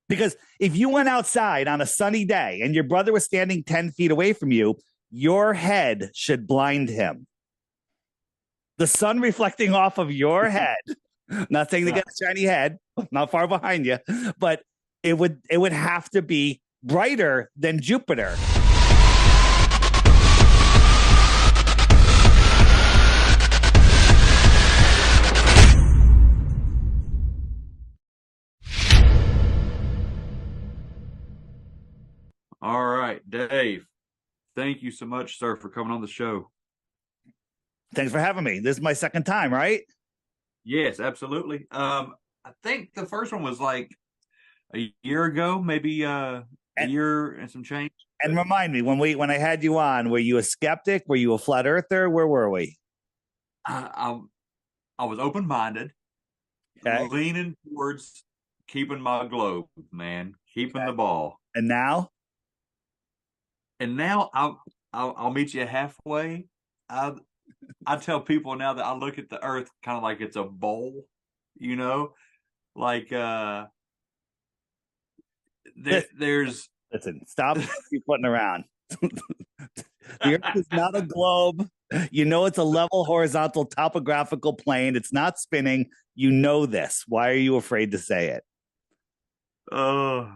Because if you went outside on a sunny day and your brother was standing 10 feet away from you, your head should blind him. The sun reflecting off of your head, not saying to get a shiny head, not far behind you, but it would have to be brighter than Jupiter. All right, Dave. Thank you so much, sir, for coming on the show. Thanks for having me. This is my second time, right? Yes, absolutely. I think the first one was like a year ago, maybe a year and some change. And remind me, when I had you on, were you a skeptic? Were you a flat earther? Where were we? I was open-minded, leaning towards keeping my globe, man, keeping the ball. And now? And now I'll meet you halfway. I tell people now that I look at the Earth kind of like it's a bowl, you know, like there's. Listen, stop putting around. The Earth is not a globe. You know, it's a level, horizontal, topographical plane. It's not spinning. You know this. Why are you afraid to say it? Oh,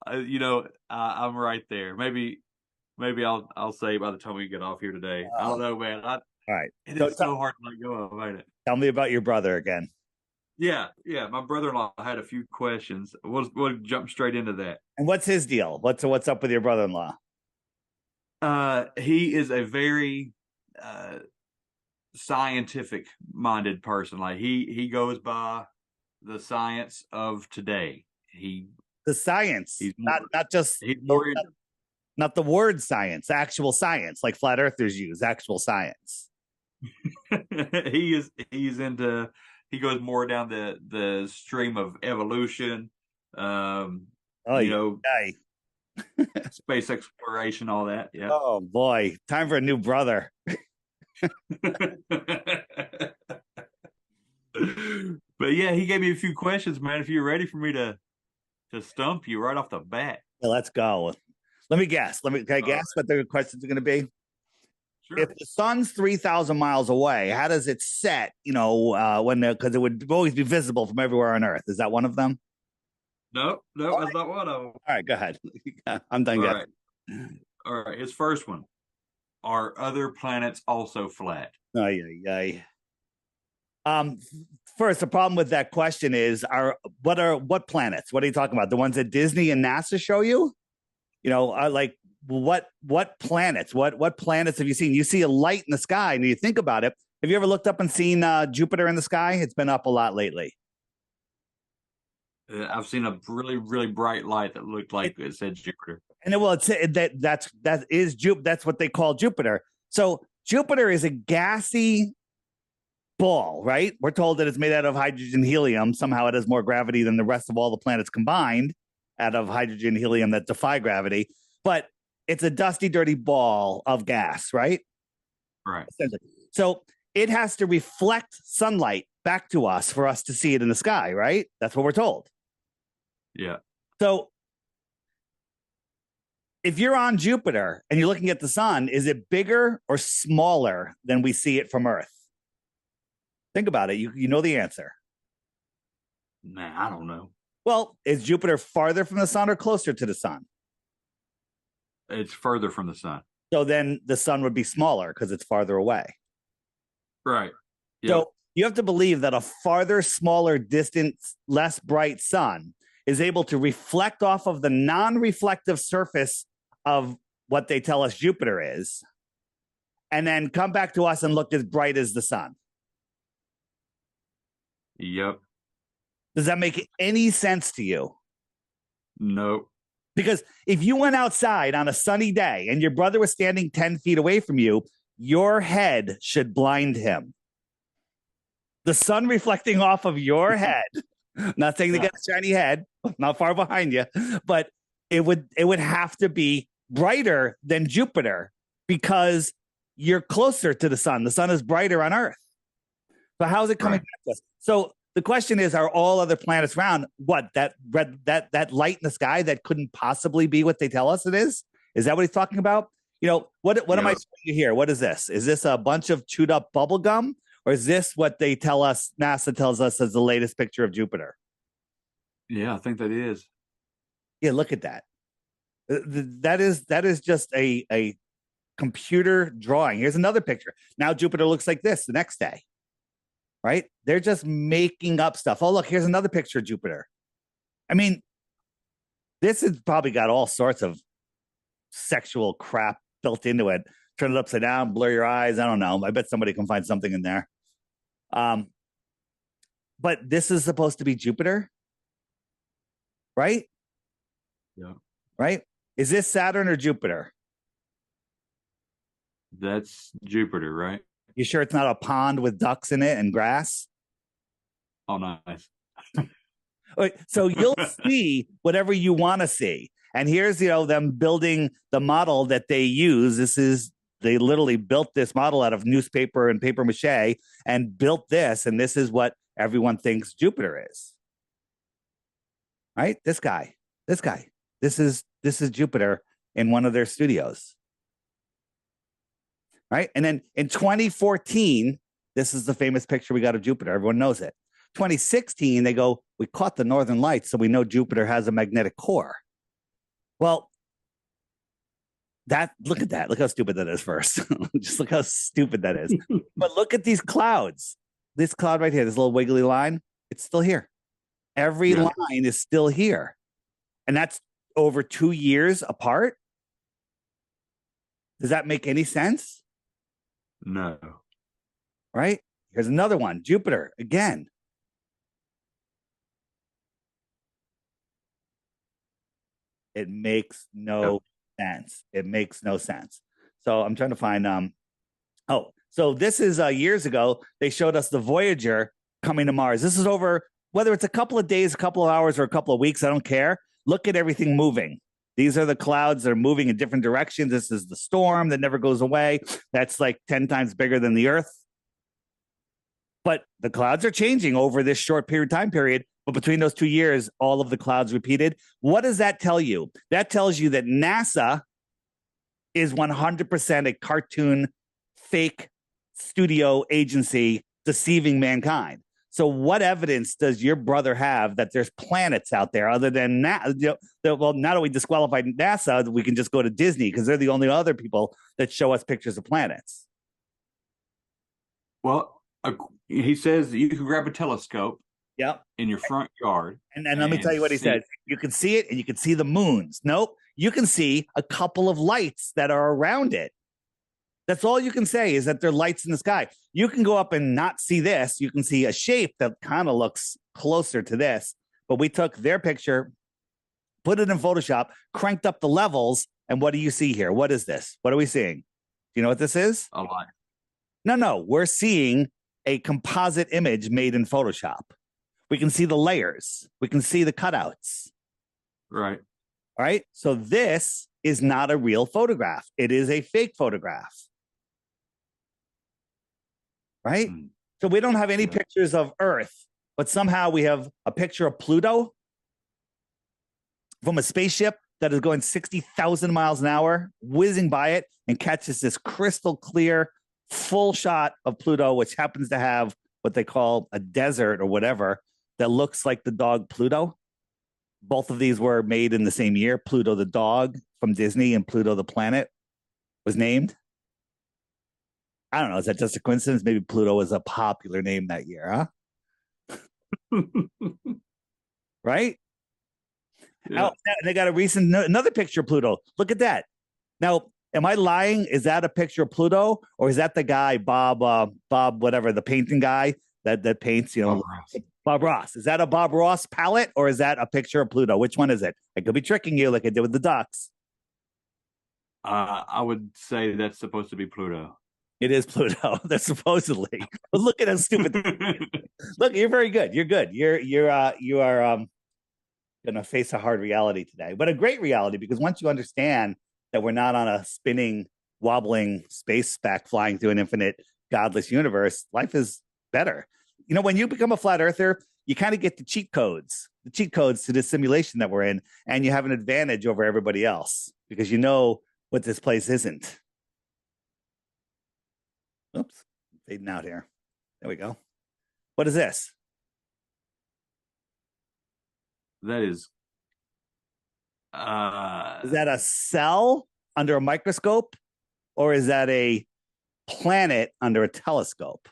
I'm right there. Maybe I'll say by the time we get off here today. I don't know, man. All right. It is so hard to let go of, ain't it? Tell me about your brother again. Yeah. My brother-in-law had a few questions. We'll jump straight into that. And what's his deal? What's up with your brother-in-law? He is a very scientific-minded person. Like he goes by the science of today. The science, not the word science, actual science, like flat earthers use, actual science. He goes more down the stream of evolution, space exploration, all that. Yeah. Oh boy, time for a new brother. But yeah, he gave me a few questions, man. If you're ready for me to stump you right off the bat. Yeah, let's go. Let me guess. Can I guess what the questions are going to be? Sure. If the sun's 3,000 miles away, how does it set? Because it would always be visible from everywhere on Earth. Is that one of them? No, that's not one of them. All right, go ahead. I'm done. All right. His first one: are other planets also flat? First, the problem with that question is, what planets? What are you talking about? The ones that Disney and NASA show you? Like what planets? What planets have you seen? You see a light in the sky, and you think about it. Have you ever looked up and seen Jupiter in the sky? It's been up a lot lately. I've seen a really, really bright light that looked like it said Jupiter. And that's what they call Jupiter. So Jupiter is a gassy ball, right? We're told that it's made out of hydrogen helium. Somehow it has more gravity than the rest of all the planets combined out of hydrogen helium that defy gravity. But it's a dusty, dirty ball of gas, right? Right. So it has to reflect sunlight back to us for us to see it in the sky, right? That's what we're told. Yeah. So if you're on Jupiter and you're looking at the sun, is it bigger or smaller than we see it from Earth? Think about it. You know the answer. Nah, I don't know. Well, is Jupiter farther from the sun or closer to the sun? It's further from the sun. So then the sun would be smaller because it's farther away. Right. Yep. So you have to believe that a farther, smaller, distant, less bright sun is able to reflect off of the non-reflective surface of what they tell us Jupiter is, and then come back to us and look as bright as the sun. Yep. Does that make any sense to you? No. Because if you went outside on a sunny day and your brother was standing 10 feet away from you, your head should blind him. The sun reflecting off of your head, not saying to get a shiny head, not far behind you, but it would have to be brighter than Jupiter because you're closer to the sun. The sun is brighter on Earth. So how's it coming back to us? So the question is, are all other planets round? What, that red, that light in the sky that couldn't possibly be what they tell us it is? Is that what he's talking about? What am I showing you here? What is this? Is this a bunch of chewed up bubble gum? Or is this what they tell us, NASA tells us, as the latest picture of Jupiter? Yeah, I think that is. Yeah, look at that. That is just a computer drawing. Here's another picture. Now Jupiter looks like this the next day. Right? They're just making up stuff. Oh, look, here's another picture of Jupiter. I mean, this has probably got all sorts of sexual crap built into it. Turn it upside down, blur your eyes. I don't know. I bet somebody can find something in there. But this is supposed to be Jupiter, right? Yeah. Right? Is this Saturn or Jupiter? That's Jupiter, right? You sure it's not a pond with ducks in it and grass? Oh, nice. So you'll see whatever you want to see. And here's, them building the model that they use. They literally built this model out of newspaper and paper mache and built this. And this is what everyone thinks Jupiter is. Right? This guy. This is Jupiter in one of their studios. Right? And then in 2014, this is the famous picture we got of Jupiter. Everyone knows it. 2016, they go, we caught the northern lights, so we know Jupiter has a magnetic core. Well, look at that. Look how stupid that is first. Just look how stupid that is. But look at these clouds. This cloud right here, this little wiggly line, it's still here. Every line is still here. And that's over 2 years apart. Does that make any sense? No. Right? Here's another one. Jupiter, again. It makes no sense. It makes no sense. So I'm trying to find so this is years ago. They showed us the Voyager coming to Mars. This is over, whether it's a couple of days, a couple of hours, or a couple of weeks, I don't care. Look at everything moving. These are the clouds that are moving in different directions. This is the storm that never goes away. That's like 10 times bigger than the Earth. But the clouds are changing over this short time period. But between those 2 years, all of the clouds repeated. What does that tell you? That tells you that NASA is 100% a cartoon, fake studio agency deceiving mankind. So what evidence does your brother have that there's planets out there other than well, now that we disqualified NASA, we can just go to Disney because they're the only other people that show us pictures of planets. Well, he says you can grab a telescope. Yep. In your front yard. And let me tell you what he said. You can see it and you can see the moons. Nope. You can see a couple of lights that are around it. That's all you can say is that there are lights in the sky. You can go up and not see this. You can see a shape that kind of looks closer to this. But we took their picture, put it in Photoshop, cranked up the levels. And what do you see here? What is this? What are we seeing? Do you know what this is? A light. No. We're seeing a composite image made in Photoshop. We can see the layers. We can see the cutouts. Right. All right. So this is not a real photograph. It is a fake photograph. Right? So we don't have any pictures of Earth, but somehow we have a picture of Pluto from a spaceship that is going 60,000 miles an hour, whizzing by it, and catches this crystal clear, full shot of Pluto, which happens to have what they call a desert or whatever that looks like the dog Pluto. Both of these were made in the same year. Pluto the dog from Disney and Pluto the planet was named. I don't know. Is that just a coincidence? Maybe Pluto was a popular name that year, huh? Right? Yeah. Oh, they got another picture of Pluto. Look at that. Now, am I lying? Is that a picture of Pluto, or is that the guy Bob, whatever, the painting guy that paints? Bob Ross. Is that a Bob Ross palette, or is that a picture of Pluto? Which one is it? I could be tricking you, like I did with the ducks. I would say that's supposed to be Pluto. It is Pluto. That's supposedly. But look at how stupid. Look, you're very good. You're good. You are gonna face a hard reality today, but a great reality, because once you understand that we're not on a spinning, wobbling space speck flying through an infinite, godless universe, life is better. you know, when you become a flat earther, you kind of get the cheat codes to this simulation that we're in, and you have an advantage over everybody else because you know what this place isn't. Oops, fading out here. There we go. What is this? That is. Is that a cell under a microscope, or is that a planet under a telescope?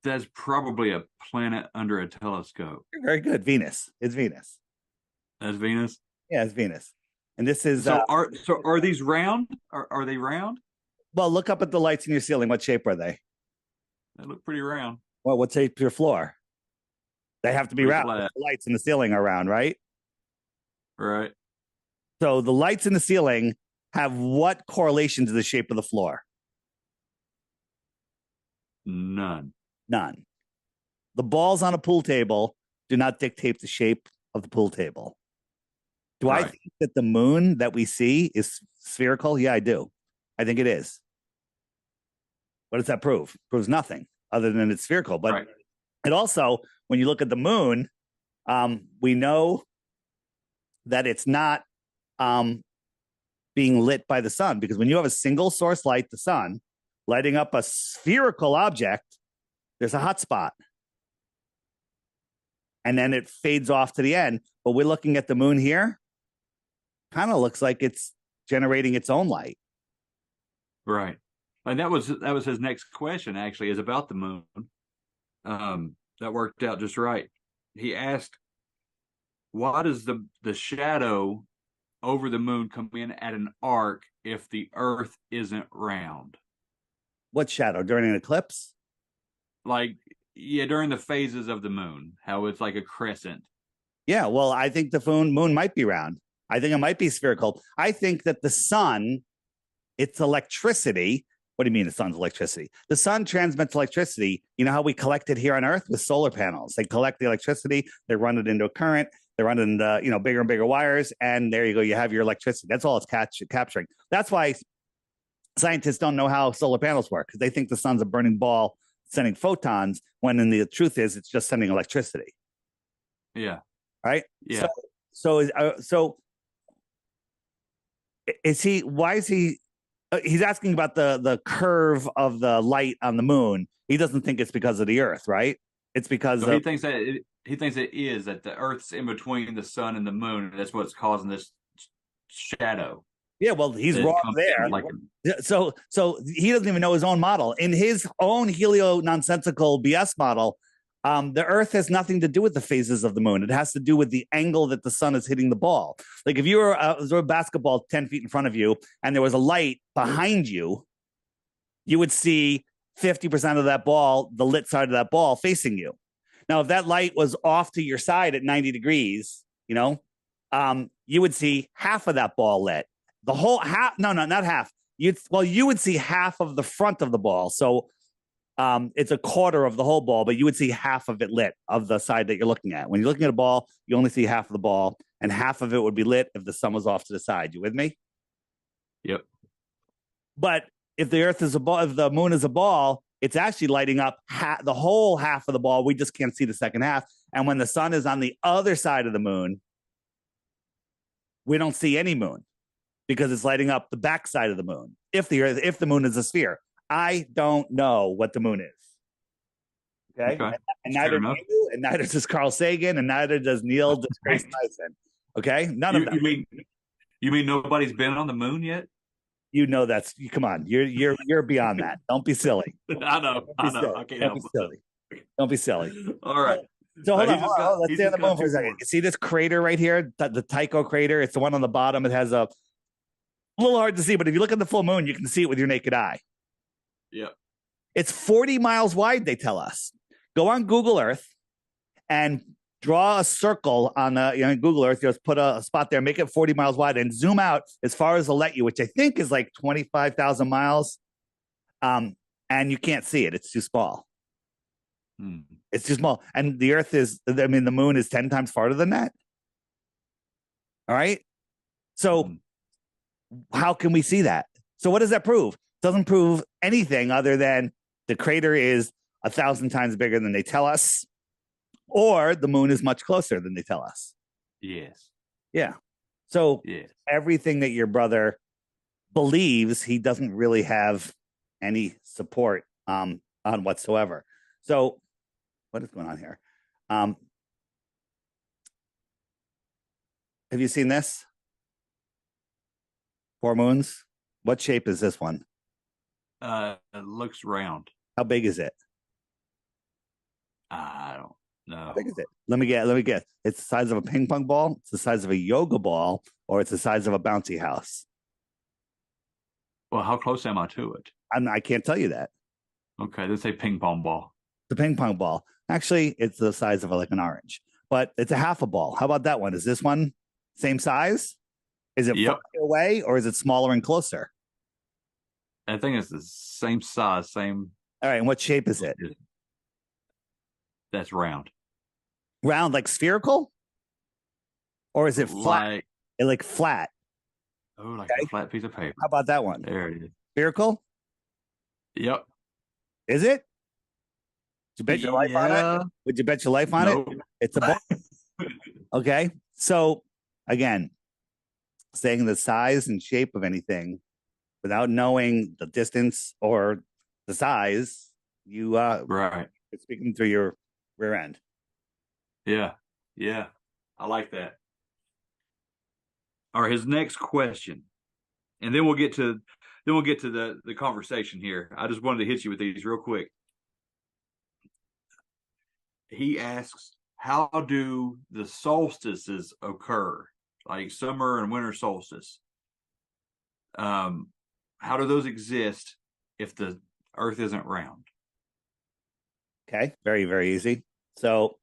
That's probably a planet under a telescope. You're very good. Venus. It's Venus. That's Venus. Yeah, it's Venus. And this is so are these round? Are they round? Well, look up at the lights in your ceiling. What shape are they? They look pretty round. Well, what shape your floor? They have to be round. The lights in the ceiling are round, right? Right. So the lights in the ceiling have what correlation to the shape of the floor? None. The balls on a pool table do not dictate the shape of the pool table. Do I think that the moon that we see is spherical? Yeah, I do. I think it is. What does that prove? It proves nothing other than it's spherical. But it also, when you look at the moon, we know that it's not being lit by the sun, because when you have a single source light, the sun, lighting up a spherical object, there's a hot spot. And then it fades off to the end. But we're looking at the moon here. Kind of looks like it's generating its own light. Right. And that was his next question, actually, is about the moon. That worked out just right. He asked, why does the shadow over the moon come in at an arc if the Earth isn't round? What shadow? During an eclipse? Like, yeah, during the phases of the moon, how it's like a crescent. Yeah, well, I think the moon might be round. I think it might be spherical. I think that the sun, it's electricity. What do you mean the sun's electricity? The sun transmits electricity. You know how we collect it here on Earth with solar panels? They collect the electricity, they run it into a current, they run it into bigger and bigger wires, and there you go. You have your electricity. That's all it's capturing. That's why scientists don't know how solar panels work, because they think the sun's a burning ball sending photons, when the truth is it's just sending electricity. Yeah. Right. Yeah. So is he? Why is he? He's asking about the curve of the light on the moon. He doesn't think it's because of the Earth, right? It's because he thinks that it is that the Earth's in between the sun and the moon. And that's what's causing this shadow. Yeah, well, he's wrong there. So he doesn't even know his own model. In his own helio-nonsensical BS model, the Earth has nothing to do with the phases of the moon. It has to do with the angle that the sun is hitting the ball. Like if you were a basketball 10 feet in front of you and there was a light behind you, you would see 50% of that ball, the lit side of that ball, facing you. Now, if that light was off to your side at 90 degrees, you would see half of that ball lit. The whole half, no, not half. You would see half of the front of the ball. So it's a quarter of the whole ball, but you would see half of it lit of the side that you're looking at. When you're looking at a ball, you only see half of the ball, and half of it would be lit if the sun was off to the side. You with me? Yep. But if the Earth is a ball, if the moon is a ball, it's actually lighting up the whole half of the ball. We just can't see the second half. And when the sun is on the other side of the moon, we don't see any moon, because it's lighting up the back side of the moon. If the moon is a sphere, I don't know what the moon is. Okay. And neither do you, and neither does Carl Sagan, and neither does Neil deGrasse Tyson. Okay. None of them. You mean nobody's been on the moon yet? Come on. You're beyond that. Don't be silly. I know. Don't be silly. All right. So hold on. Let's stay on the moon for a second. You see this crater right here, the Tycho crater? It's the one on the bottom. It has a little hard to see, but if you look at the full moon, you can see it with your naked eye. Yeah. It's 40 miles wide, they tell us. Go on Google Earth and draw a circle on Google Earth. Just put a spot there, make it 40 miles wide, and zoom out as far as it'll let you, which I think is like 25,000 miles. And you can't see it. It's too small. It's too small. And the Earth the moon is 10 times farther than that. All right. So how can we see that? So what does that prove? It doesn't prove anything other than the crater is 1,000 times bigger than they tell us, or the moon is much closer than they tell us. Yes. Yeah. So Yes. everything that your brother believes, he doesn't really have any support on whatsoever. So what is going on here? Have you seen this? 4 moons. What shape is this one? It looks round. How big is it? I don't know. How big is it? Let me get. It's the size of a ping pong ball, it's the size of a yoga ball, or it's the size of a bouncy house. Well, how close am I to it? I can't tell you that. Okay, let's say ping pong ball. The ping pong ball. Actually, it's the size of like an orange, but it's a half a ball. How about that one? Is this one same size? Is it Yep. farther away or is it smaller and closer? I think it's the same size, same. All right. And what shape is it? That's round. Round, like spherical? Or is it flat? Like flat. Oh, like a flat piece of paper. How about that one? There it is. Spherical? Yep. Is it? Would you bet your life on it? Would you bet your life on it? It's a ball. Okay. So again, saying the size and shape of anything without knowing the distance or the size, you right. It's speaking through your rear end. Yeah. Yeah. I like that. All right, his next question. And then we'll get to the conversation here. I just wanted to hit you with these real quick. He asks, how do the solstices occur? Like summer and winter solstice. How do those exist if the earth isn't round? Okay, very, very easy. So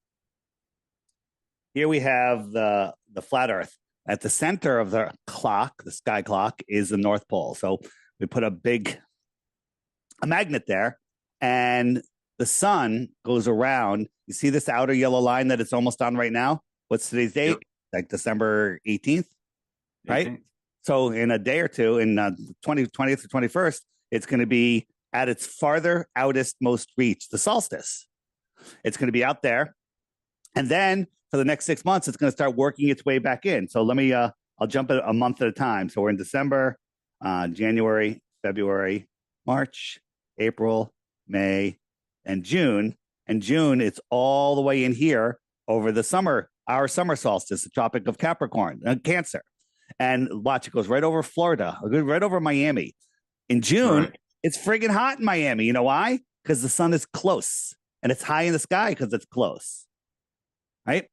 here we have the flat earth. At the center of the clock, the sky clock, is the North Pole. So we put a magnet there, and the sun goes around. You see this outer yellow line that it's almost on right now? What's today's date? Yep. Like December 18th, right? 18th. So in a day or two, in 20th or 21st, it's going to be at its farther outest most reach, the solstice. It's going to be out there. And then for the next 6 months, it's going to start working its way back in. So let me, I'll jump a month at a time. So we're in December, January, February, March, April, May, and June. And June, it's all the way in here over the summer, our summer solstice, the Tropic of Capricorn, Cancer. And watch, it goes right over Florida, right over Miami. In June, right. It's friggin' hot in Miami. You know why? Because the sun is close and it's high in the sky because it's close. Right?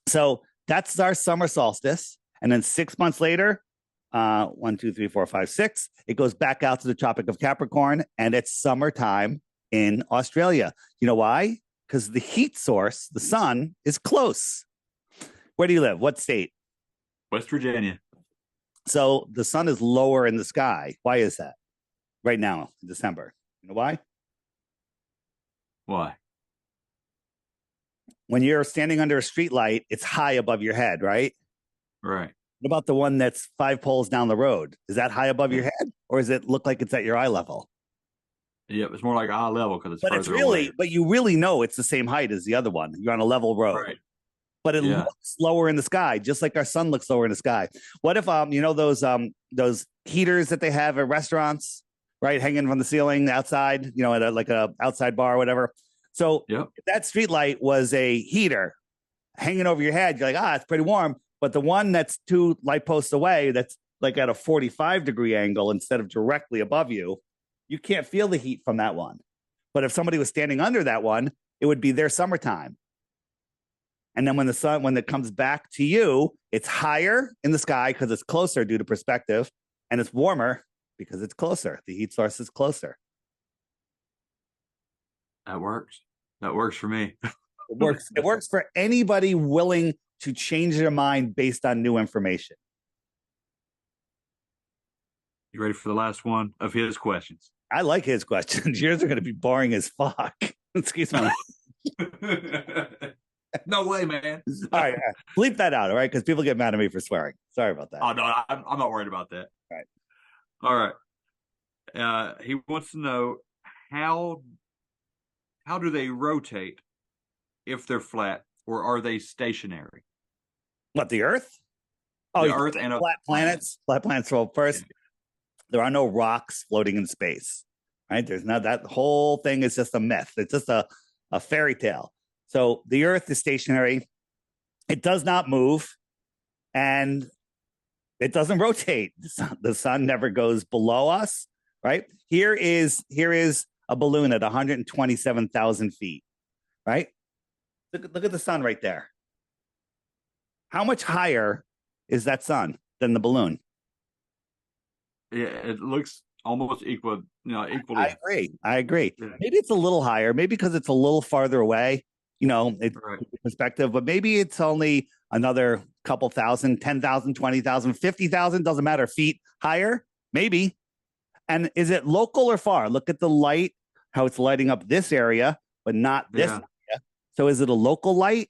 So that's our summer solstice. And then 6 months later, 1, 2, 3, 4, 5, 6, it goes back out to the Tropic of Capricorn and it's summertime in Australia. You know why? Because the heat source, the sun, is close. Where do you live? What state? West Virginia. So the sun is lower in the sky. Why is that? Right now, in December. You know why? Why? When you're standing under a street light, it's high above your head, right? Right. What about the one that's 5 poles down the road? Is that high above your head, or does it look like it's at your eye level? Yep, it's more like eye level because it's but further it's really, away. But you really know it's the same height as the other one. You're on a level road, right? But it looks lower in the sky, just like our sun looks lower in the sky. What if you know those heaters that they have at restaurants, right, hanging from the ceiling outside, you know, at like a outside bar or whatever. So if that street light was a heater hanging over your head, you're like, it's pretty warm. But the one that's 2 light posts away, that's like at a 45-degree angle instead of directly above you, you can't feel the heat from that one. But if somebody was standing under that one, it would be their summertime. And then when it comes back to you, it's higher in the sky because it's closer due to perspective, and it's warmer because it's closer. The heat source is closer. That works. That works for me. It works. It works for anybody willing to change their mind based on new information. You ready for the last one of his questions? I like his questions. Yours are going to be boring as fuck. Excuse me. No way, man. All right. Bleep that out, all right? Because people get mad at me for swearing. Sorry about that. Oh, no, I'm not worried about that. All right. He wants to know, how how do they rotate if they're flat, or are they stationary? What, the Earth? Oh, The Earth and a flat planets. Flat planets. Well, first, there are no rocks floating in space, right? There's not, that whole thing is just a myth. It's just a fairy tale. So the Earth is stationary. It does not move, and it doesn't rotate. The sun never goes below us, right? Here is a balloon at 127,000 feet, right? Look at the sun right there. How much higher is that sun than the balloon? Yeah, it looks almost equal, equally. I agree. Yeah. Maybe it's a little higher, maybe because it's a little farther away, it's Right. perspective, but maybe it's only another couple thousand, 10,000, 20,000, 50,000, doesn't matter, feet higher, maybe. And is it local or far? Look at the light, how it's lighting up this area, but not this area. So is it a local light?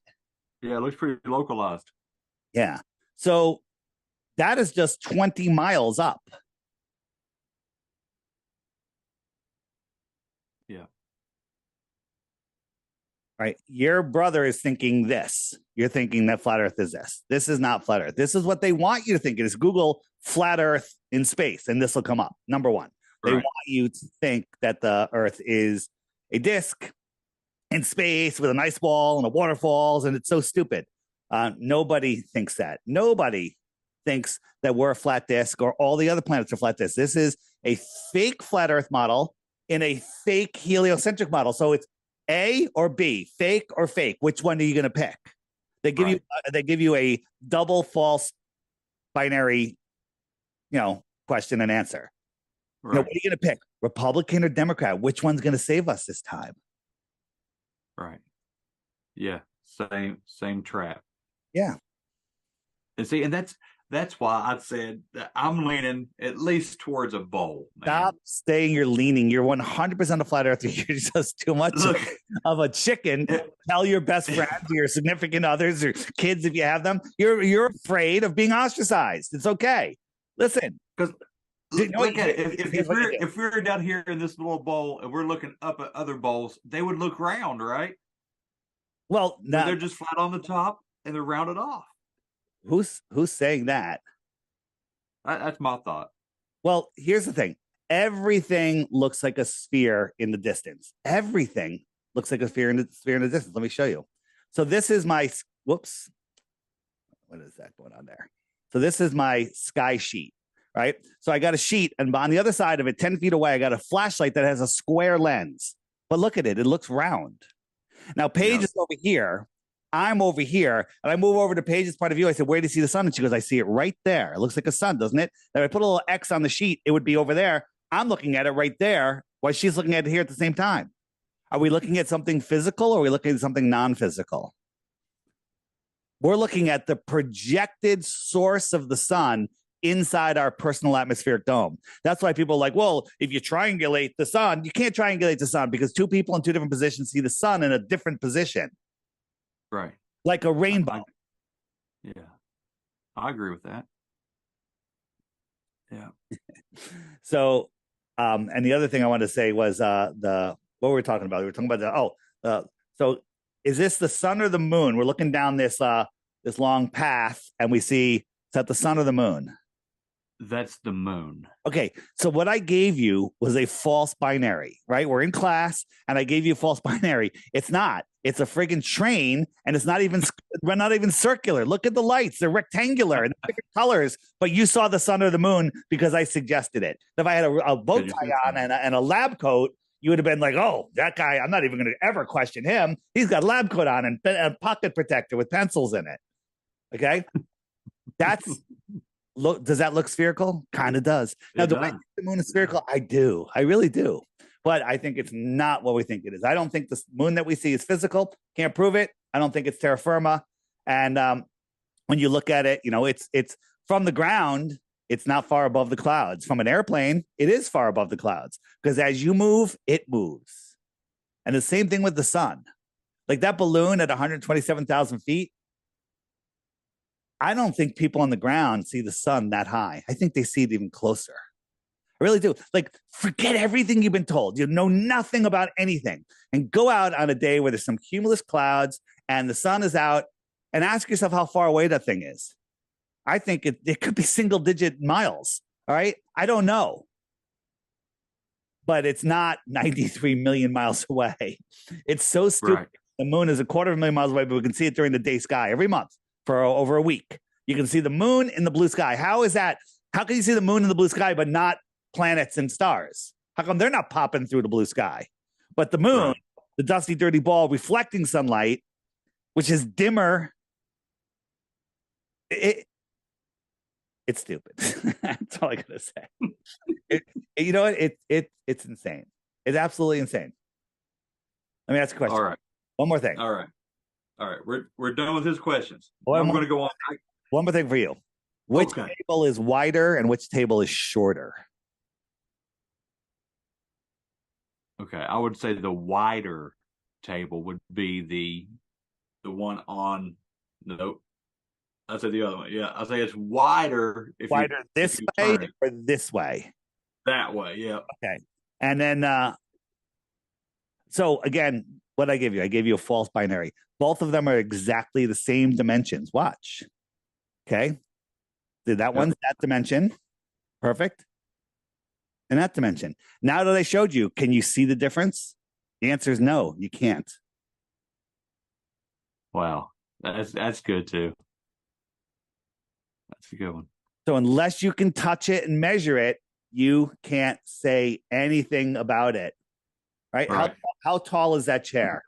Yeah, it looks pretty localized. Yeah. So that is just 20 miles up. Yeah. Right. Your brother is thinking this. You're thinking that flat Earth is this. This is not flat Earth. This is what they want you to think. It is Google flat Earth in space, and this will come up. Number one, they want you to think that the Earth is a disk in space with an ice ball and a waterfalls, and it's so stupid. Nobody thinks that. Nobody thinks that we're a flat disk or all the other planets are flat disks. This is a fake flat Earth model in a fake heliocentric model. So it's A or B, fake or fake. Which one are you going to pick? They give you a double false binary, question and answer. Right. What are you going to pick? Republican or Democrat? Which one's going to save us this time? Right. Yeah. Same trap. Yeah. And see, and that's why I said that I'm leaning at least towards a bowl. Man. Stop saying you're leaning. You're 100% a flat earther. You're just too much of a chicken. Tell your best friends, or your significant others, or kids if you have them. You're afraid of being ostracized. It's okay. Listen, because look at it. If we're down here in this little bowl and we're looking up at other bowls, they would look round, right? Well, now they're just flat on the top and they're rounded off. Who's saying that? That's my thought. Well, here's the thing. Everything looks like a sphere in the distance. Everything looks like a sphere in the distance. Let me show you. So this is my, whoops. What is that going on there? So this is my sky sheet, right? So I got a sheet, and on the other side of it, 10 feet away, I got a flashlight that has a square lens. But look at it. It looks round. Now, Paige is over here. I'm over here, and I move over to Paige's point of view. I said, where do you see the sun? And she goes, I see it right there. It looks like a sun, doesn't it? And if I put a little X on the sheet, it would be over there. I'm looking at it right there while she's looking at it here at the same time. Are we looking at something physical, or are we looking at something non-physical? We're looking at the projected source of the sun inside our personal atmospheric dome. That's why people are like, well, if you triangulate the sun, you can't triangulate the sun because two people in two different positions see the sun in a different position. Right. Like a rainbow. I agree with that. Yeah. So, and the other thing I wanted to say was what were we talking about? We were talking about so is this the sun or the moon? We're looking down this long path, and we see, is that the sun or the moon? That's the moon. Okay. So what I gave you was a false binary, right? We're in class, and I gave you a false binary. It's not. It's a friggin' train, and we're not even circular. Look at the lights. They're rectangular and different colors, but you saw the sun or the moon because I suggested it. If I had a bow tie on and a lab coat, you would have been like, oh, that guy, I'm not even going to ever question him. He's got a lab coat on and a pocket protector with pencils in it. Okay? Does that look spherical? Kind of does. Now, do I think the moon is spherical? I do. I really do. But I think it's not what we think it is. I don't think the moon that we see is physical. Can't prove it. I don't think it's terra firma. And when you look at it, it's from the ground. It's not far above the clouds. From an airplane, it is far above the clouds because as you move, it moves. And the same thing with the sun. Like that balloon at 127,000 feet. I don't think people on the ground see the sun that high. I think they see it even closer. I really do. Like, forget everything you've been told. You know nothing about anything, and go out on a day where there's some cumulus clouds and the sun is out, and ask yourself how far away that thing is. I think it could be single digit miles. All right. I don't know. But it's not 93 million miles away. It's so stupid. Right. The moon is 250,000 miles away, but we can see it during the day sky every month for over a week. You can see the moon in the blue sky. How is that? How can you see the moon in the blue sky, but not planets and stars? How come they're not popping through the blue sky? But the moon, right. The dusty, dirty ball reflecting sunlight, which is dimmer. It's stupid. That's all I gotta say. You know what? It's insane. It's absolutely insane. Let me ask a question. All right. One more thing. All right. We're done with his questions. I'm going to go on. One more thing for you. Which table is wider and which table is shorter? Okay, I would say the wider table would be the one on. Nope. I said the other one. Yeah, I say it's wider. Wider this way or this way? That way, yeah. Okay. And then, so again, what I give you? I gave you a false binary. Both of them are exactly the same dimensions. Watch. Okay. That one's that dimension. Perfect. And that dimension. Now that I showed you, can you see the difference? The answer is no, you can't. Wow. That's good too. That's a good one. So unless you can touch it and measure it, you can't say anything about it. Right? How tall is that chair?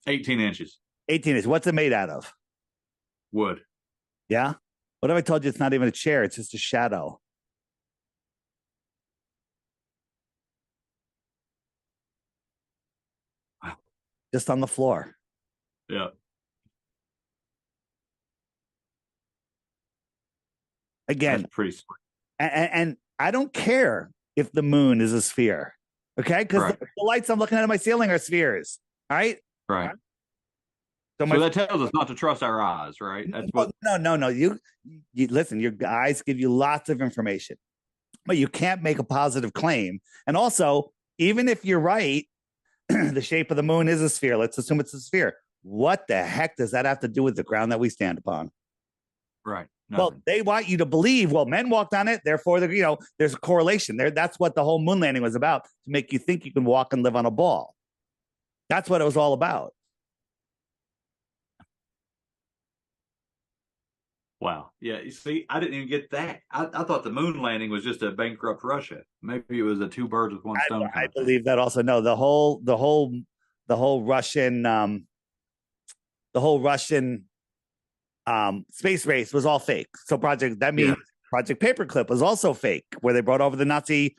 18 inches. 18 inches. What's it made out of? Wood. Yeah? What if I told you it's not even a chair? It's just a shadow. Just on the floor. Yeah. Again, that's pretty sweet. And I don't care if the moon is a sphere, okay? Because the lights I'm looking at in my ceiling are spheres, all right? Right. So that tells us not to trust our eyes, right? That's what. No. You listen. Your eyes give you lots of information, but you can't make a positive claim. And also, even if you're right, the shape of the moon is a sphere. Let's assume it's a sphere. What the heck does that have to do with the ground that we stand upon? Right. Nothing. Well, they want you to believe, well, men walked on it, therefore, there's a correlation there. That's what the whole moon landing was about, to make you think you can walk and live on a ball. That's what it was all about. Wow. Yeah. You see, I didn't even get that. I thought the moon landing was just a bankrupt Russia. Maybe it was a two birds with one stone. I believe that also. No, the whole Russian space race was all fake. So Project Paperclip was also fake, where they brought over the Nazi,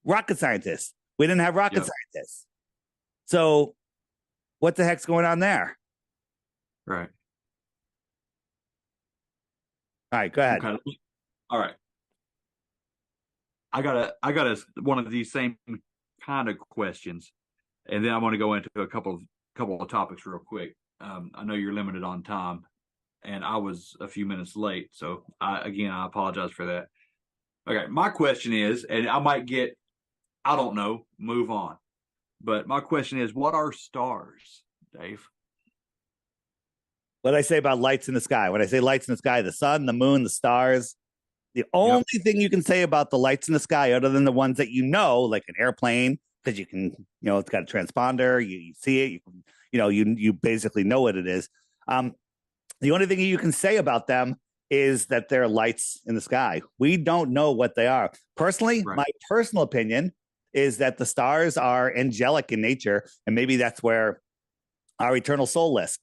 rocket scientists. We didn't have rocket scientists. So what the heck's going on there? Right. All right, go ahead. Okay. All right. I got one of these same kind of questions, and then I want to go into a couple of topics real quick. I know you're limited on time, and I was a few minutes late, so I apologize for that. Okay, my question is, and I might get, I don't know, move on, but my question is, what are stars, Dave? What did I say about lights in the sky? When I say lights in the sky, the sun, the moon, the stars. The only thing you can say about the lights in the sky, other than the ones that like an airplane, because you can, it's got a transponder, you see it, you basically know what it is. The only thing you can say about them is that they're lights in the sky. We don't know what they are. Personally, my personal opinion is that the stars are angelic in nature, and maybe that's where our eternal soul lives.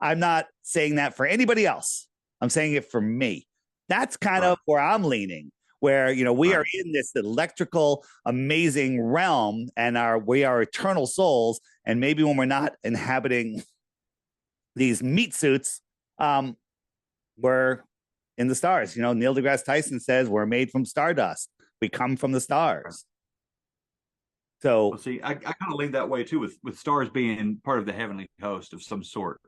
I'm not saying that for anybody else. I'm saying it for me. That's kind of where I'm leaning, where, we are in this electrical, amazing realm, and we are eternal souls. And maybe when we're not inhabiting these meat suits, we're in the stars. Neil deGrasse Tyson says we're made from stardust. We come from the stars. So, see, I kind of lean that way too, with stars being part of the heavenly host of some sort.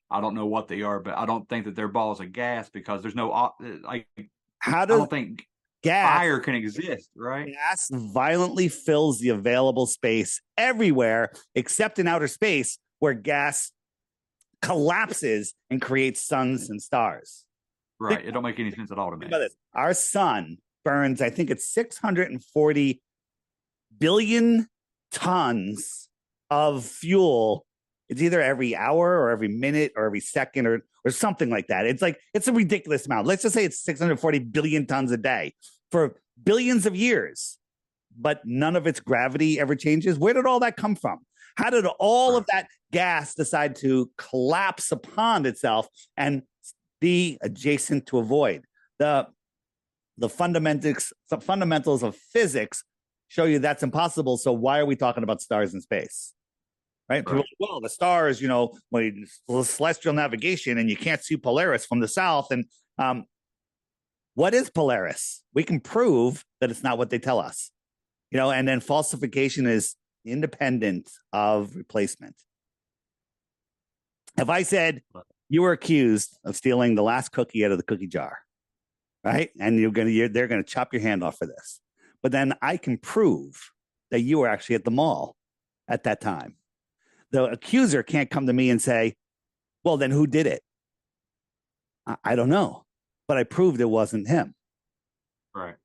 I don't know what they are, but I don't think that they're balls of gas, because there's no How I does don't think gas fire can exist, right? gas violently fills the available space everywhere except in outer space where gas collapses and creates suns and stars? Right. It don't make any sense at all to Think me. about this. Our sun burns, I think it's 640 billion tons of fuel. It's either every hour or every minute or every second or something like that. It's a ridiculous amount. Let's just say it's 640 billion tons a day for billions of years, but none of its gravity ever changes. Where did all that come from? How did all of that gas decide to collapse upon itself and be adjacent to a void? The fundamentals of physics show you that's impossible. So why are we talking about stars in space? Right? People are like, well, the stars, when celestial navigation, and you can't see Polaris from the south. And what is Polaris? We can prove that it's not what they tell us. And then falsification is independent of replacement. If I said you were accused of stealing the last cookie out of the cookie jar, right? And they're gonna chop your hand off for this. But then I can prove that you were actually at the mall at that time. The accuser can't come to me and say, well, then who did it? I don't know, but I proved it wasn't him. Right.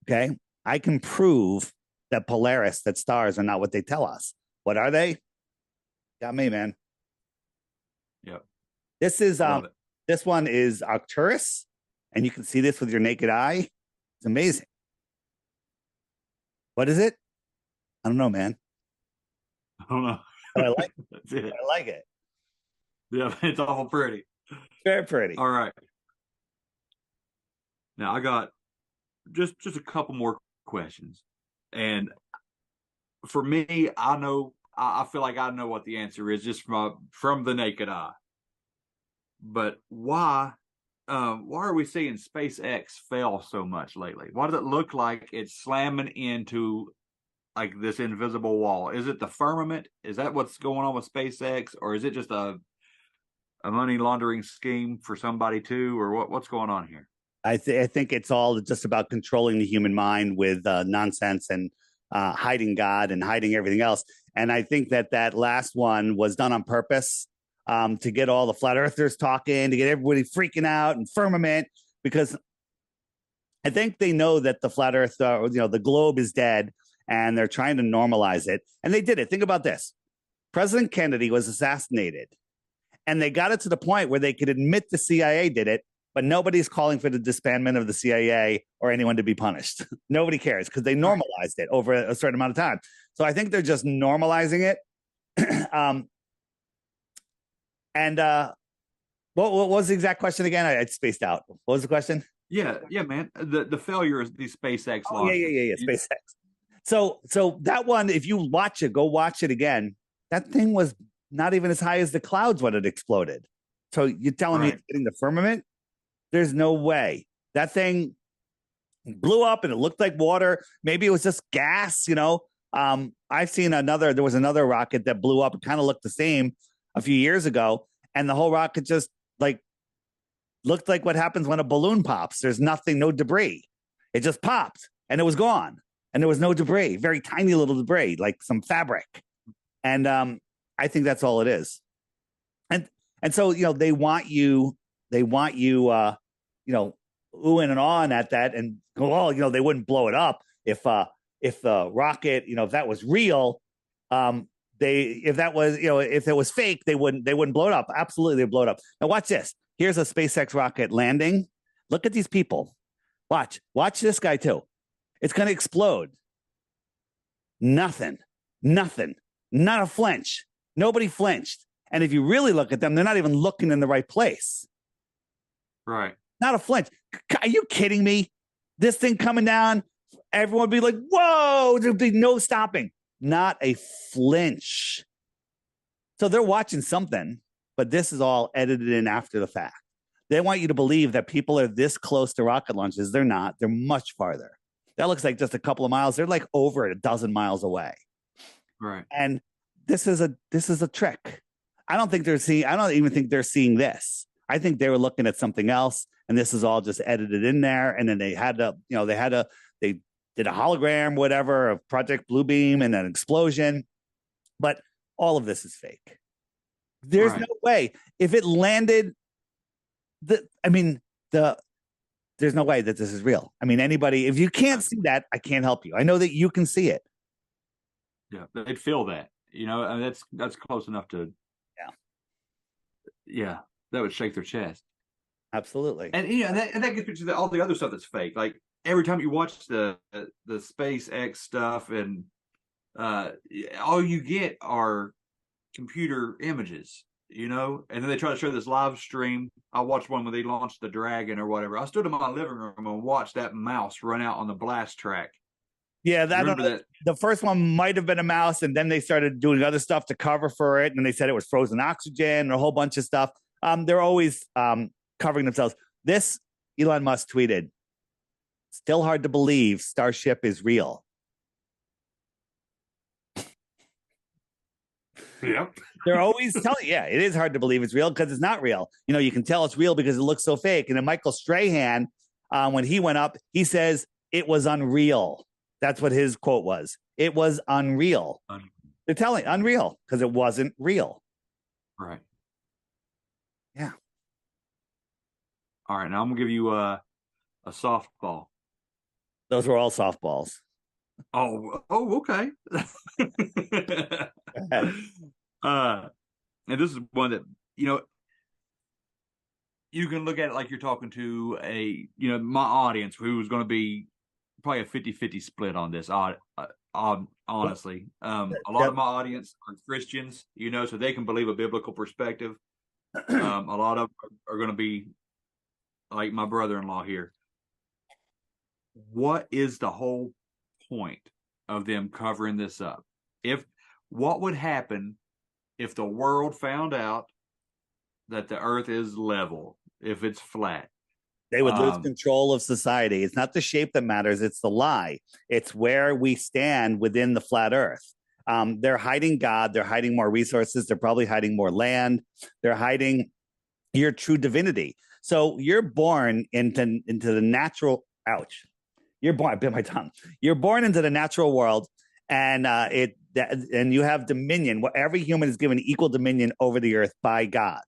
Okay. I can prove that Polaris, that stars are not what they tell us. What are they? Got me, man. Yep. This one is Arcturus, and you can see this with your naked eye. It's amazing. What is it? I don't know, man. I don't know. But I like That's it. I like it. Yeah, it's awful pretty. Very pretty. All right. Now I got just a couple more questions. And for me, I feel like I know what the answer is just from the naked eye. But why are we seeing SpaceX fail so much lately? Why does it look like it's slamming into like this invisible wall? Is it the firmament? Is that what's going on with SpaceX, or is it just a money laundering scheme for somebody too, or what's going on here? I think it's all just about controlling the human mind with nonsense and hiding God and hiding everything else. And I think that last one was done on purpose to get all the flat earthers talking, to get everybody freaking out and firmament, because I think they know that the flat earth, the globe is dead, and they're trying to normalize it. And they did it. Think about this. President Kennedy was assassinated, and they got it to the point where they could admit the CIA did it, but nobody's calling for the disbandment of the CIA or anyone to be punished. Nobody cares because they normalized it over a certain amount of time. So I think they're just normalizing it. What was the exact question again? I spaced out. What was the question? Yeah, man. The failure is these SpaceX launches. Yeah. SpaceX. So that one, if you watch it, go watch it again. That thing was not even as high as the clouds when it exploded. So you're telling me it's hitting the firmament? There's no way. That thing blew up and it looked like water. Maybe it was just gas, I've seen there was another rocket that blew up. It kind of looked the same a few years ago. And the whole rocket just looked like what happens when a balloon pops. There's nothing, no debris. It just popped and it was gone. And there was no debris, very tiny little debris, like some fabric. And I think that's all it is. And so, they want you, oohing and awing at that and go, oh, they wouldn't blow it up if the rocket, if that was real, if it was fake, they wouldn't blow it up. Absolutely, they blow it up. Now watch this. Here's a SpaceX rocket landing. Look at these people. Watch this guy too. It's going to explode. Nothing, not a flinch. Nobody flinched. And if you really look at them, they're not even looking in the right place. Right. Not a flinch. Are you kidding me? This thing coming down, everyone would be like, whoa, there'd be no stopping. Not a flinch. So they're watching something, but this is all edited in after the fact. They want you to believe that people are this close to rocket launches. They're not. They're much farther. That looks like just a couple of miles. They're like over a dozen miles away. Right. And this is a trick. I don't even think they're seeing this. I think they were looking at something else. and this is all just edited in there. And then they did a hologram, whatever, of Project Bluebeam and an explosion. But all of this is fake. There's no way. If it landed, there's no way that this is real. I mean, anybody, if you can't see that, I can't help you. I know that you can see it. Yeah, they'd feel that. I mean, that's close enough to. Yeah, that would shake their chest. Absolutely. And that gets me to all the other stuff that's fake. Like every time you watch the SpaceX stuff, and all you get are computer images, and then they try to show this live stream. I watched one when they launched the Dragon or whatever. I stood in my living room and watched that mouse run out on the blast track. Yeah, that the first one might have been a mouse, and then they started doing other stuff to cover for it, and they said it was frozen oxygen and a whole bunch of stuff. They're always covering themselves. This, Elon Musk tweeted, "Still hard to believe Starship is real." Yep. They're always telling you, yeah, it is hard to believe it's real because it's not real. You can tell it's real because it looks so fake. And then Michael Strahan, when he went up, he says it was unreal. That's what his quote was. It was unreal. They're telling unreal because it wasn't real. Right. Yeah. All right. Now I'm going to give you a softball. Those were all softballs. Oh, okay. And this is one that, you can look at it like you're talking to my audience, who's going to be probably a 50-50 split on this. Honestly, a lot of my audience are Christians, so they can believe a biblical perspective. A lot of them are going to be like my brother-in-law here. What is the whole point of them covering this up? What would happen if the world found out that the earth is level, if it's flat? They would lose control of society. It's not the shape that matters. It's the lie. It's where we stand within the flat earth. They're hiding God. They're hiding more resources. They're probably hiding more land. They're hiding your true divinity. So you're born into the natural, You're born, I bit my tongue. You're born into the natural world, and you have dominion. Every human is given equal dominion over the earth by God,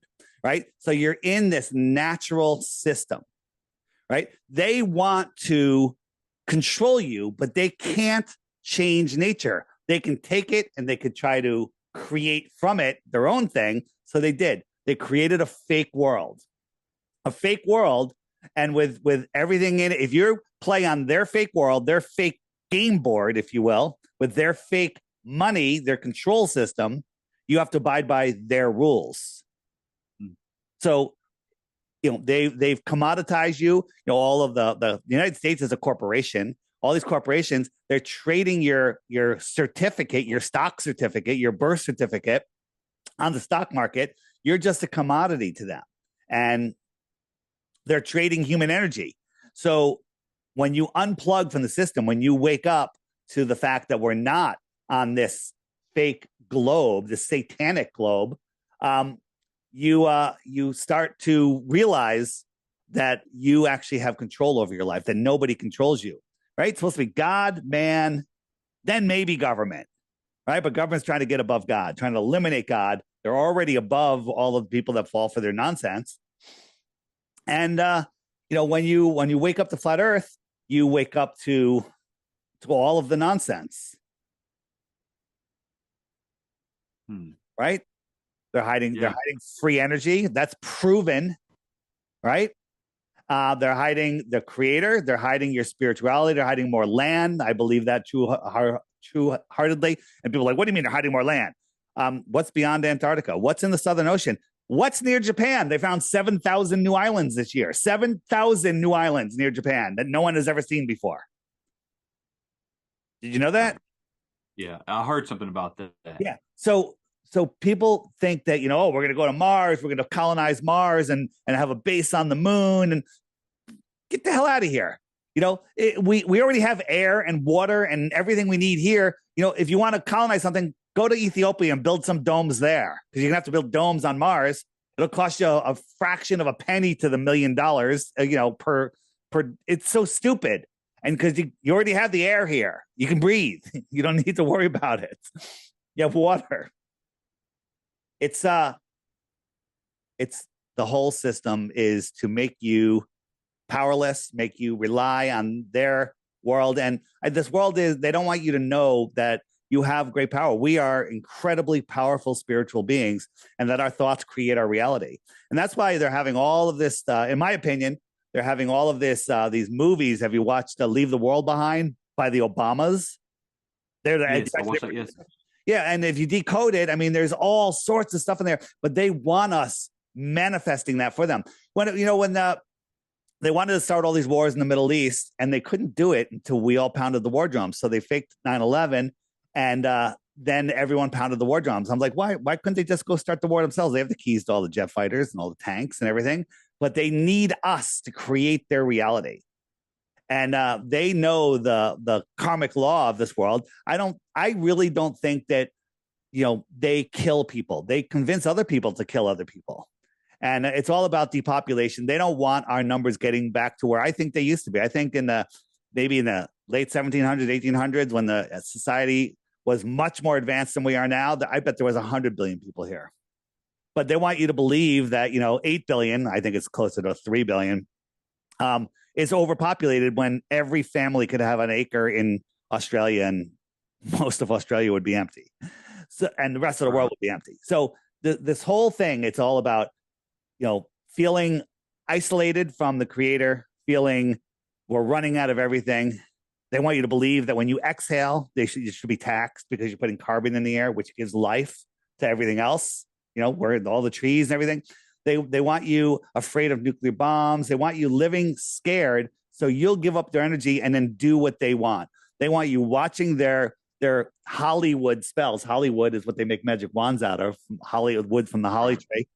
right? So you're in this natural system, right? They want to control you, but they can't change nature. They can take it and they could try to create from it their own thing. So they did. They created a fake world, and with everything in it. If you play on their fake world, their fake game board, if you will, with their fake money, their control system, you have to abide by their rules. So, they've commoditized you. All of the United States is a corporation. All these corporations, they're trading your certificate, your stock certificate, your birth certificate on the stock market. You're just a commodity to them, and they're trading human energy. So when you unplug from the system, when you wake up to the fact that we're not on this fake globe, this satanic globe, you start to realize that you actually have control over your life, that nobody controls you, right? It's supposed to be God, man, then maybe government, right? But government's trying to get above God, trying to eliminate God. They're already above all of the people that fall for their nonsense. And, when you wake up to flat earth, you wake up to all of the nonsense. Right? They're hiding free energy. That's proven, right? They're hiding the creator. They're hiding your spirituality. They're hiding more land. I believe that true-heartedly. And people are like, what do you mean they're hiding more land? What's beyond Antarctica? What's in the Southern Ocean? What's near Japan? They found 7,000 new islands this year. 7,000 new islands near Japan that no one has ever seen before. Did you know that? Yeah, I heard something about that. Yeah. So people think that, we're going to go to Mars, we're going to colonize Mars and have a base on the moon, and get the hell out of here. We already have air and water and everything we need here. If you want to colonize something, go to Ethiopia and build some domes there, because you're going to have to build domes on Mars. It'll cost you a fraction of a penny to the $1 million, per. It's so stupid. And because you already have the air here, you can breathe. You don't need to worry about it. You have water. It's the whole system is to make you powerless, make you rely on their world. And this world they don't want you to know that you have great power. We are incredibly powerful spiritual beings, and that our thoughts create our reality. And that's why they're having all of this, in my opinion, they're having all of this, these movies. Have you watched Leave the World Behind by the Obamas? Yes, I watched that, yes. Yeah, and if you decode it, I mean, there's all sorts of stuff in there, but they want us manifesting that for them. When they wanted to start all these wars in the Middle East, and they couldn't do it until we all pounded the war drums. So they faked 9/11, and then everyone pounded the war drums. I'm like, why couldn't they just go start the war themselves? They have the keys to all the jet fighters and all the tanks and everything, but they need us to create their reality. And they know the karmic law of this world. I really don't think that, they kill people. They convince other people to kill other people. And it's all about depopulation. They don't want our numbers getting back to where I think they used to be. I think maybe in the late 1700s, 1800s, when the society was much more advanced than we are now, I bet there was 100 billion people here. But they want you to believe that, 8 billion, I think it's closer to 3 billion, is overpopulated when every family could have an acre in Australia, and most of Australia would be empty. So, and the rest of the world would be empty. So this whole thing, it's all about, feeling isolated from the creator, feeling we're running out of everything. They want you to believe that when you exhale, you should be taxed because you're putting carbon in the air, which gives life to everything else, where all the trees and everything. They want you afraid of nuclear bombs. They want you living scared, so you'll give up their energy and then do what they want. They want you watching their Hollywood spells. Hollywood is what they make magic wands out of, Hollywood wood from the holly tree.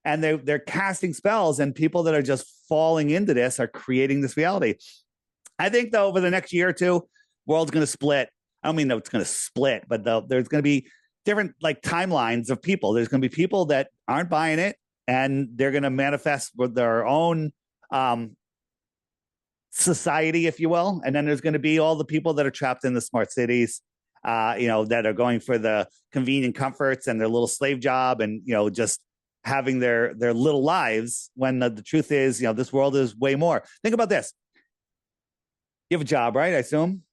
And they're casting spells, and people that are just falling into this are creating this reality. I think, though, over the next year or two, world's going to split. I don't mean that it's going to split, but there's going to be different timelines of people. There's going to be people that aren't buying it, and they're going to manifest with their own society, if you will. And then there's going to be all the people that are trapped in the smart cities, that are going for the convenient comforts and their little slave job, and just having their little lives, when the truth is, this world is way more. Think about this. You have a job, right? I assume.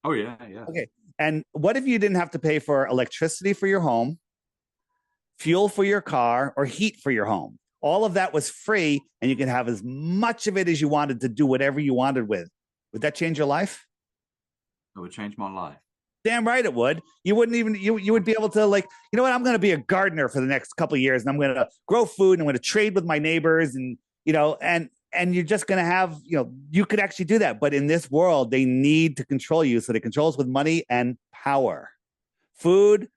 Oh yeah. Okay. And what if you didn't have to pay for electricity for your home, fuel for your car, or heat for your home? All of that was free, and you can have as much of it as you wanted to do whatever you wanted with. Would that change your life? It would change my life. Damn right it would. You wouldn't even, you would be able to, what, I'm going to be a gardener for the next couple of years, and I'm going to grow food, and I'm going to trade with my neighbors, and, and you're just going to have, you could actually do that. But in this world, they need to control you. So they control us with money and power, food,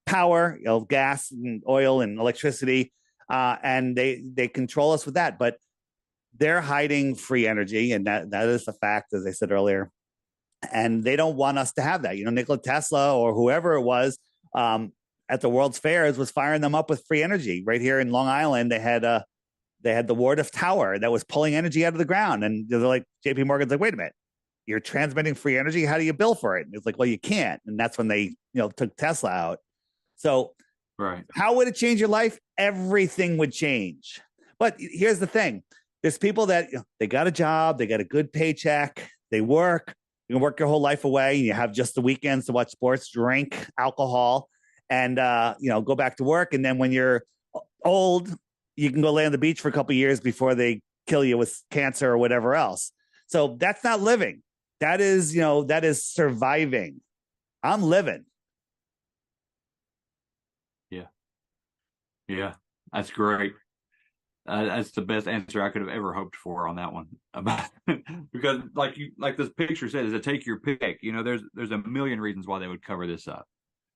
power, gas and oil and electricity. And they control us with that, but they're hiding free energy. And that is the fact, as I said earlier. And they don't want us to have that. Nikola Tesla or whoever it was at the World's Fairs was firing them up with free energy. Right here in Long Island, they had the Ward Tower that was pulling energy out of the ground. And they're like, JP Morgan's like, wait a minute, you're transmitting free energy. How do you bill for it? And it's like, well, you can't. And that's when they, took Tesla out. So right. How would it change your life? Everything would change. But here's the thing. There's people that they got a job, they got a good paycheck, they work. You can work your whole life away, and you have just the weekends to watch sports, drink alcohol, and go back to work. And then when you're old, you can go lay on the beach for a couple of years before they kill you with cancer or whatever else. So that's not living. That is, that is surviving. I'm living. Yeah, that's great. That's the best answer I could have ever hoped for on that one. Because like this picture says, to take your pick. There's a million reasons why they would cover this up.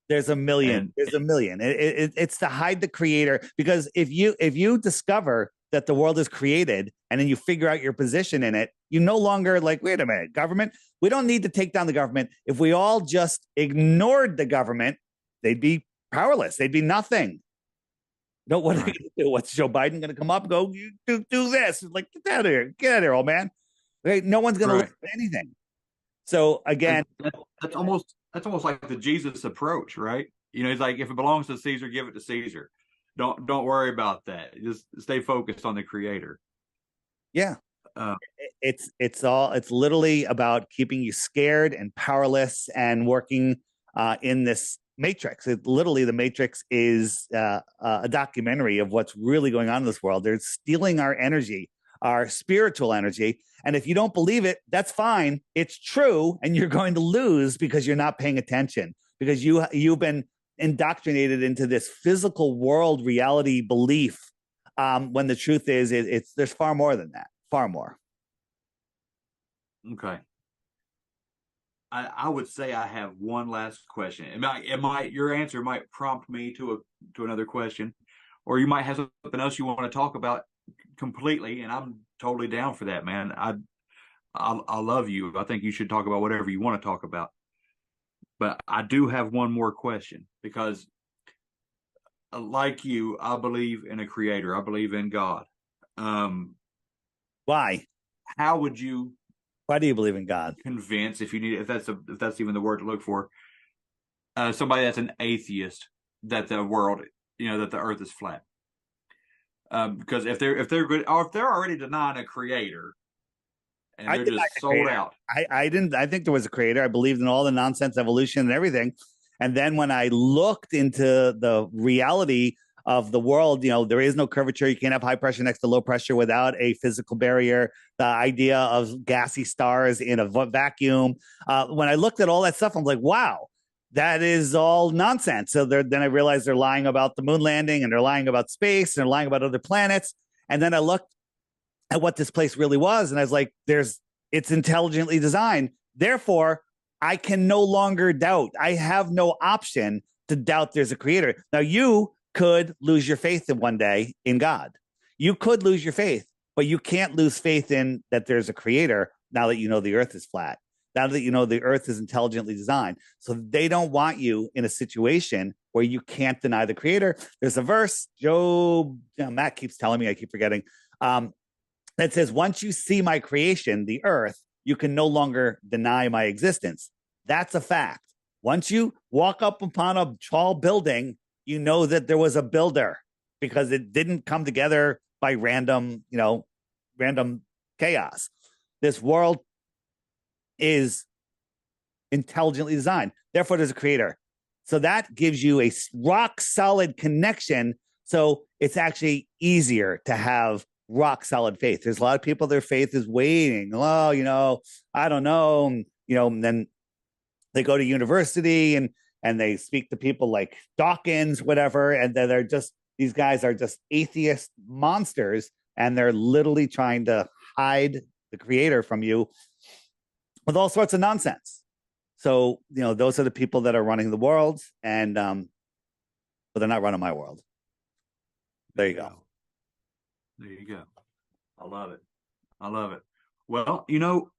There's a million. It's to hide the creator, because if you discover that the world is created and then you figure out your position in it, you no longer wait a minute, government. We don't need to take down the government. If we all just ignored the government, they'd be powerless. They'd be nothing. No, what are they Right. going to do? What's Joe Biden going to come up and go, you do this? It's like, get out of here. Get out of here, old man. Okay, no one's going to Right. listen to anything. So again, That's almost like the Jesus approach, right? He's like, if it belongs to Caesar, give it to Caesar. Don't worry about that. Just stay focused on the Creator. yeah, Uh, it's literally about keeping you scared and powerless and working in this matrix. Literally, the matrix is a documentary of what's really going on in this world. They're stealing our energy, our spiritual energy, and if you don't believe it, that's fine. It's true, and you're going to lose because you're not paying attention, because you've been indoctrinated into this physical world reality belief, when the truth is it's there's far more than that, far more. okay. I would say I have one last question. Your answer might prompt me to another question, or you might have something else you want to talk about completely, and I'm totally down for that, man. I love you. I think you should talk about whatever you want to talk about. But I do have one more question because, like you, I believe in a creator. I believe in God. Um, Why? how would you Why do you believe in God? convince, if that's even the word to look for, somebody that's an atheist that the world, that the Earth is flat? Because if they're good, or if they're already denying a creator and I they're denied just the sold creator. out. I didn't. I think there was a creator. I believed in all the nonsense, evolution, and everything. And then when I looked into the reality of the world, there is no curvature. You can't have high pressure next to low pressure without a physical barrier. The idea of gassy stars in a vacuum. When I looked at all that stuff, I'm like, wow, that is all nonsense. So then I realized they're lying about the moon landing, and they're lying about space, and they're lying about other planets. And then I looked at what this place really was, and I was like, it's intelligently designed. Therefore, I can no longer doubt. I have no option to doubt there's a creator. Now, you could lose your faith in one day in God. You could lose your faith, but you can't lose faith in that there's a creator now that you know the earth is flat. Now that you know the earth is intelligently designed. So they don't want you in a situation where you can't deny the creator. There's a verse, Job, Matt keeps telling me, I keep forgetting, that says, once you see my creation, the earth, you can no longer deny my existence. That's a fact. Once you walk up upon a tall building, you know that there was a builder, because it didn't come together by random chaos. This world is intelligently designed. Therefore, there's a creator. So that gives you a rock solid connection. So it's actually easier to have rock solid faith. There's a lot of people, their faith is waning. Oh, I don't know. And then they go to university and they speak to people like Dawkins, whatever, and they're just, these guys are just atheist monsters, and they're literally trying to hide the creator from you with all sorts of nonsense. So, those are the people that are running the world, and but they're not running my world. There you go. There you go. I love it. I love it. Well, you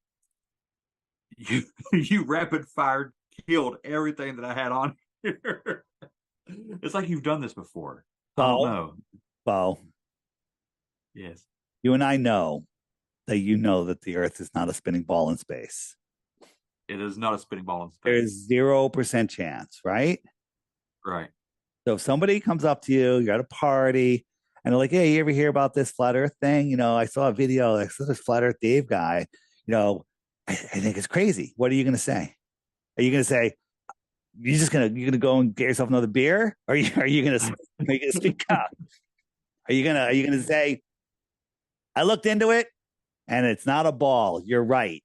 you rapid fire killed everything that I had on here. It's like you've done this before. I don't know. Well, Yes. you and I know that the earth is not a spinning ball in space. It is not a spinning ball in space. There is 0% chance, right? Right. So if somebody comes up to you, you're at a party, and they're like, hey, you ever hear about this flat earth thing? I saw a video, I saw this flat earth Dave guy, I think it's crazy. What are you going to say? Are you going to say, you're going to go and get yourself another beer? Or are you going to speak up? Are you going to say, I looked into it and it's not a ball. You're right.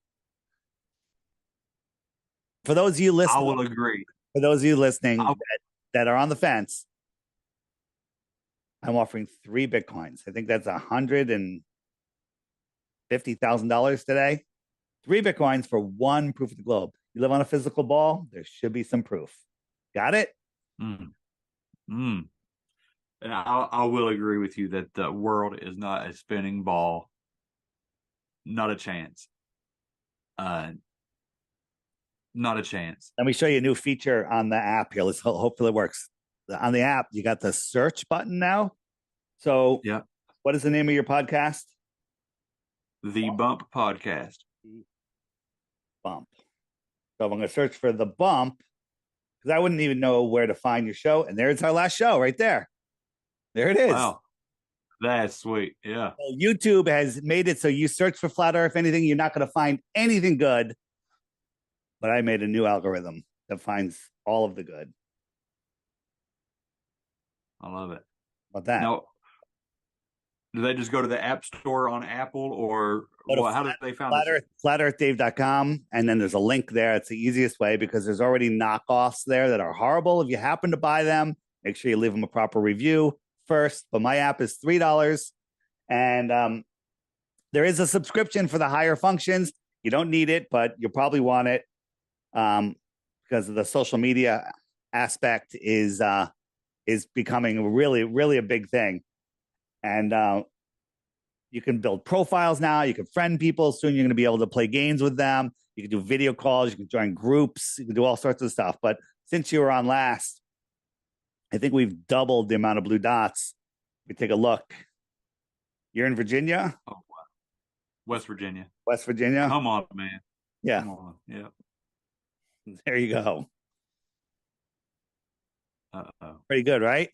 For those of you listening, I will agree. For those of you listening that are on the fence, I'm offering 3 Bitcoins. I think that's $150,000 today. 3 Bitcoins for 1 proof of the globe. You live on a physical ball, there should be some proof. Got it? And I will agree with you that the world is not a spinning ball. Not a chance. Not a chance. Let me show you a new feature on the app here. Hopefully it works. On the app, you got the search button now. So, Yeah. what is the name of your podcast? The Bump Podcast. Bump. So, I'm going to search for The Bump because I wouldn't even know where to find your show. And there's our last show right there. There it is. Wow. That's sweet. Yeah. So YouTube has made it so you search for Flat Earth, anything, you're not going to find anything good. But I made a new algorithm that finds all of the good. I love it. About that. Now, do they just go to the App Store on Apple, or how do they find this? FlatEarthDave.com, and then there's a link there. It's the easiest way because there's already knockoffs there that are horrible. If you happen to buy them, make sure you leave them a proper review first. But my app is $3, and there is a subscription for the higher functions. You don't need it, but you'll probably want it because of the social media aspect is becoming really, really a big thing. And you can build profiles now. You can friend people. Soon you're going to be able to play games with them. You can do video calls. You can join groups. You can do all sorts of stuff. But since you were on last, I think we've doubled the amount of blue dots. We take a look. You're in Virginia? Oh, wow. West Virginia. West Virginia? Come on, man. Yeah. Come on. Yeah. There you go. Uh-oh. Pretty good, right?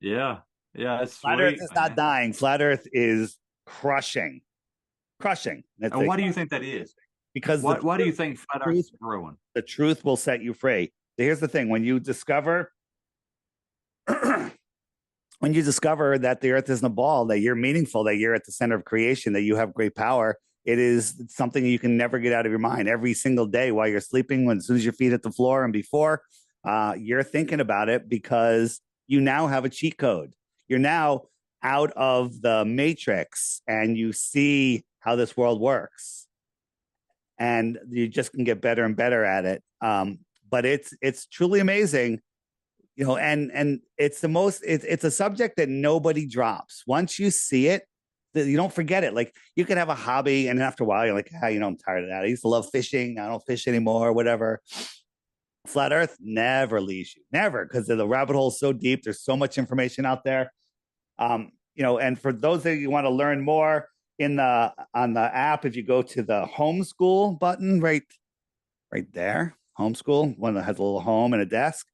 Yeah. Yeah, it's Flat sweet, Earth is not dying. Flat Earth is crushing. Crushing. And why do you think that is? Because why do you think Flat Earth is growing? The truth will set you free. Here's the thing. When you discover that the earth isn't a ball, that you're meaningful, that you're at the center of creation, that you have great power, it is something you can never get out of your mind. Every single day while you're sleeping, as soon as your feet hit the floor and before, you're thinking about it because you now have a cheat code. You're now out of the matrix and you see how this world works. And you just can get better and better at it. But it's truly amazing, and it's it's a subject that nobody drops. Once you see it, you don't forget it. Like you could have a hobby and after a while you're like, I'm tired of that. I used to love fishing. I don't fish anymore, whatever. Flat Earth never leaves you, never, because the rabbit hole is so deep. There's so much information out there. And for those of you who want to learn more on the app, if you go to the homeschool button right there, homeschool, one that has a little home and a desk.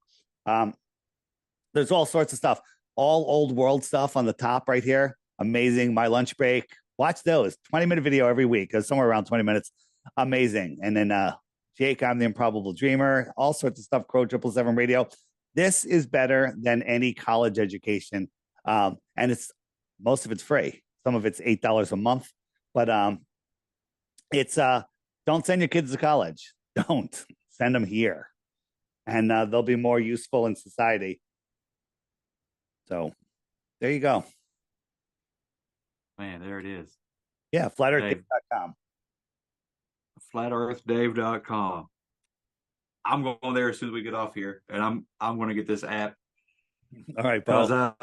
There's all sorts of stuff, all old world stuff on the top right here. Amazing. My lunch break. Watch those 20-minute video every week. It's somewhere around 20 minutes. Amazing. And then Jake, I'm the Improbable Dreamer, all sorts of stuff. Crow 777 radio. This is better than any college education. And most of it's free. Some of it's $8 a month, but it's don't send your kids to college. Don't send them here, and they'll be more useful in society. So there you go. Man, there it is. Yeah, FlatEarthDave.com. FlatEarthDave.com. I'm going there as soon as we get off here, and I'm going to get this app. All right, Paul.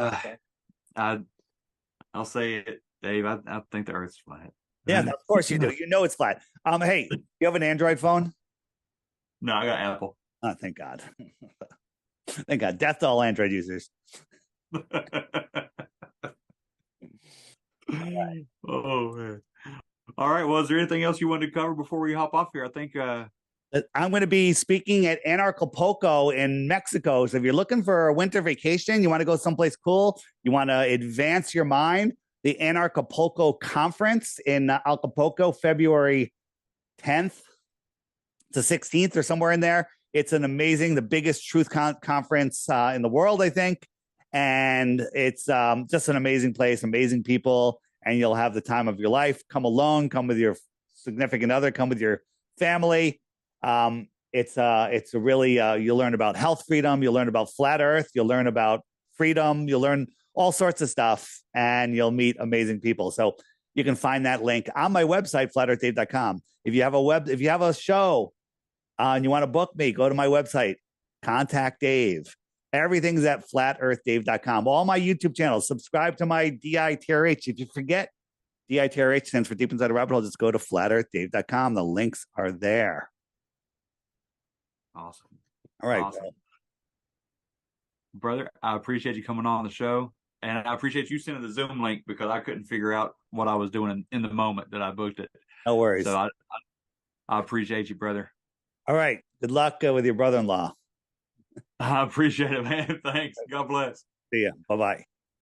I'll say it, Dave. I think the Earth's flat. Yeah, of course you do. You know it's flat. Hey, you have an Android phone? No, I got Apple. Oh, thank God. Thank God. Death to all Android users. Oh man. All right. Well, is there anything else you wanted to cover before we hop off here? I think I'm going to be speaking at Anarchapulco in Mexico. So if you're looking for a winter vacation, you want to go someplace cool, you want to advance your mind, the Anarchapulco Conference in Acapulco, February 10th to 16th or somewhere in there. It's the biggest truth conference in the world, I think. And it's just an amazing place, amazing people, and you'll have the time of your life. Come alone, come with your significant other, come with your family. It's a really, you'll learn about health freedom. You'll learn about flat earth. You'll learn about freedom. You'll learn all sorts of stuff and you'll meet amazing people. So you can find that link on my website, FlatEarthDave.com. If you have a show and you want to book me, go to my website, contact Dave. Everything's at FlatEarthDave.com. All my YouTube channels, subscribe to my DITRH. If you forget, DITRH stands for Deep Inside the Rabbit Hole. Just go to FlatEarthDave.com. The links are there. Awesome. All right. Awesome. Brother, I appreciate you coming on the show. And I appreciate you sending the Zoom link because I couldn't figure out what I was doing in the moment that I booked it. No worries. So I appreciate you, brother. All right. Good luck with your brother-in-law. I appreciate it, man. Thanks. God bless. See ya. Bye-bye.